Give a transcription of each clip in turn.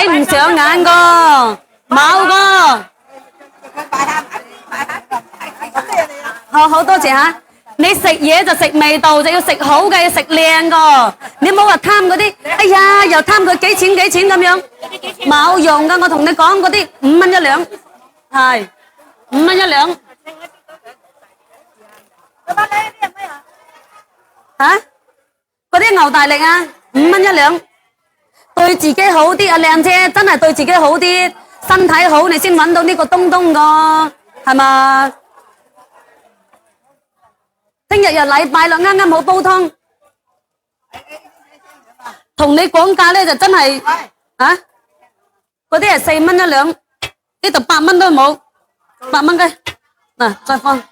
睇唔上眼個，冇個。好多謝嚇。你食嘢就食味道，就要食好嘅，要食靚個。你唔好話貪嗰啲，哎呀，又貪佢幾錢咁樣，冇用噶。我同你講嗰啲5蚊一兩，係5蚊一兩。嚇？嗰啲牛大力啊，5蚊一兩。對自己好啲啊，靚姐，真係對自己好啲，身體好你先揾到呢個東東個，係嘛？聽日又禮拜六，啱啱好煲湯。同你講價咧就真係啊，嗰啲係4蚊一兩，呢度8蚊都冇，8蚊雞。嗱，再放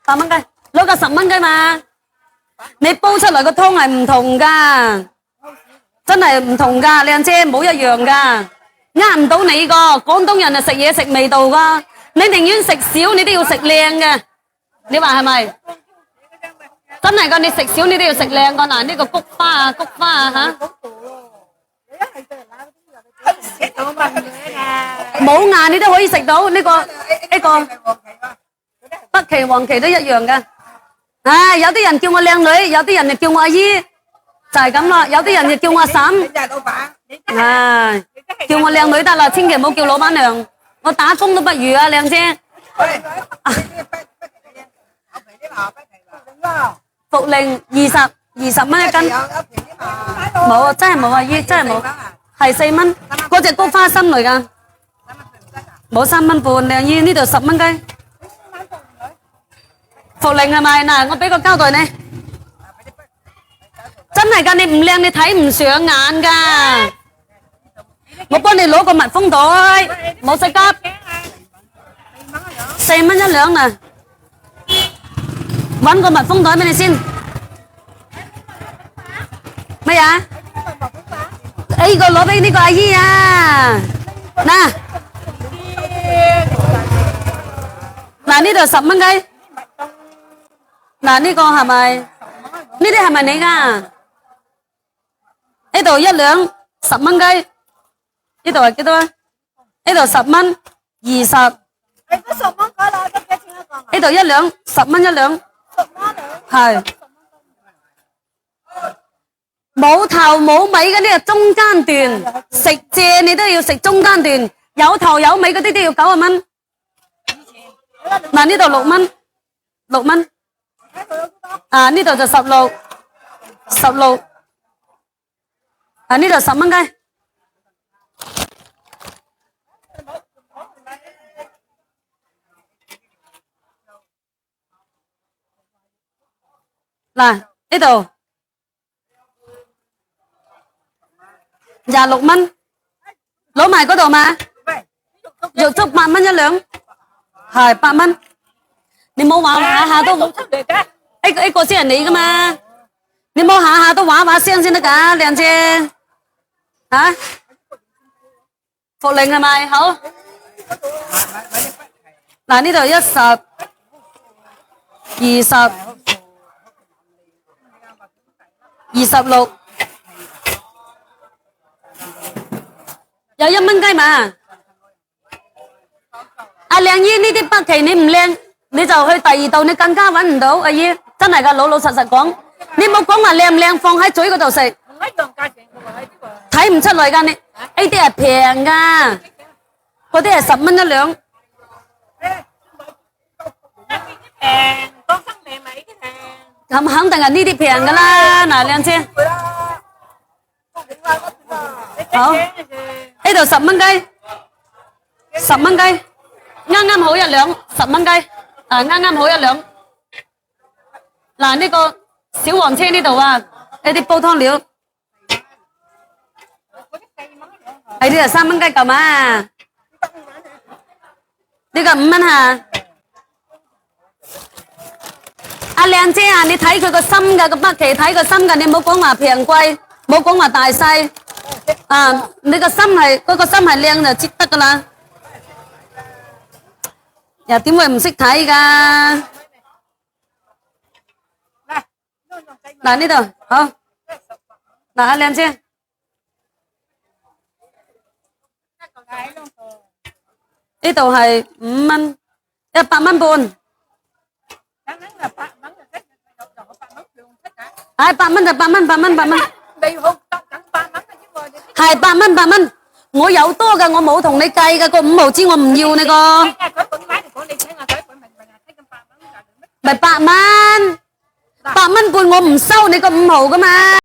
8蚊雞，攞個10蚊雞嘛。你煲出嚟個湯係唔同噶，真係唔同噶，靚姐冇一樣噶，呃唔到你個。廣東人係食嘢食味道噶，你寧願食少，你都要食靚嘅，你話係咪？真係噶，你食少你都要食靚個。嗱，呢個菊花啊吓，冇牙你都可以食到呢個北芪黃芪都一樣噶。唉，有啲人叫我靚女，有啲人就叫我阿姨，就係咁咯。有啲人就叫我阿嬸，唉，叫我靚女得啦，千祈唔好叫老闆娘，我打工都不如啊，靚姐。茯苓20蚊一斤，冇啊，真係冇啊，姨真係冇，係4蚊，嗰隻菊花心嚟噶，冇3蚊半，靚姨呢度10蚊雞。茯苓係咪？嗱，我俾個膠袋你，真係噶，你唔靚你睇唔上眼噶。我幫你攞個密封袋，冇使急，4蚊一兩啊。搵個密封袋俾你先。咩啊？呢個攞俾呢個阿姨啊。嗱呢度10蚊雞。嗱呢個係咪？呢啲係咪你噶？呢度1兩10蚊雞。呢度係幾多啊？呢度10蚊20。呢度1兩10蚊一兩。係冇頭冇尾嘅呢個中間段，食蔗你都要食中間段，有頭有尾嗰啲都要90蚊。嗱呢度6蚊，6蚊。啊呢度就16，啊呢度10蚊雞。嗱呢度26蚊，攞埋嗰度嘛，肉粥8蚊一兩，係8蚊。你冇話下下都呢個先係你噶嘛，你冇下下都話聲先得噶，靚姐吓。茯苓係咪好？嗱呢度10、20、26，有1蚊雞嘛？阿靚姨呢啲北芪你唔靚，你就去第二度，你更加揾唔到。阿姨真係噶，老老實實講，你冇講話靚唔靚，放喺嘴嗰度食，睇唔出嚟噶。你呢啲係平噶，嗰啲係10蚊一兩。咁肯定係呢啲平噶啦。嗱，靚姐，好，呢度10蚊雞，10蚊雞，啱啱好一兩，10蚊雞，啊啱啱好一兩。嗱呢個小黃車呢度啊，呢啲煲湯料，係呢度3蚊雞嚿嘛，呢個5蚊吓。阿靚姐啊，你睇佢個心噶，個北芪睇個心噶，你唔好講話平貴，冇講話大細，啊，你個心係嗰個心係靚就接得噶啦。又點會唔識睇噶？嗱呢度好，嗱阿靚姐，呢度係5蚊，100蚊半。係8蚊就8蚊，8蚊8蚊。係8蚊8蚊，我有多嘅，我冇同你計嘅，個5毫子我唔要你個。咪8蚊，8蚊半我唔收你個5毫噶嘛。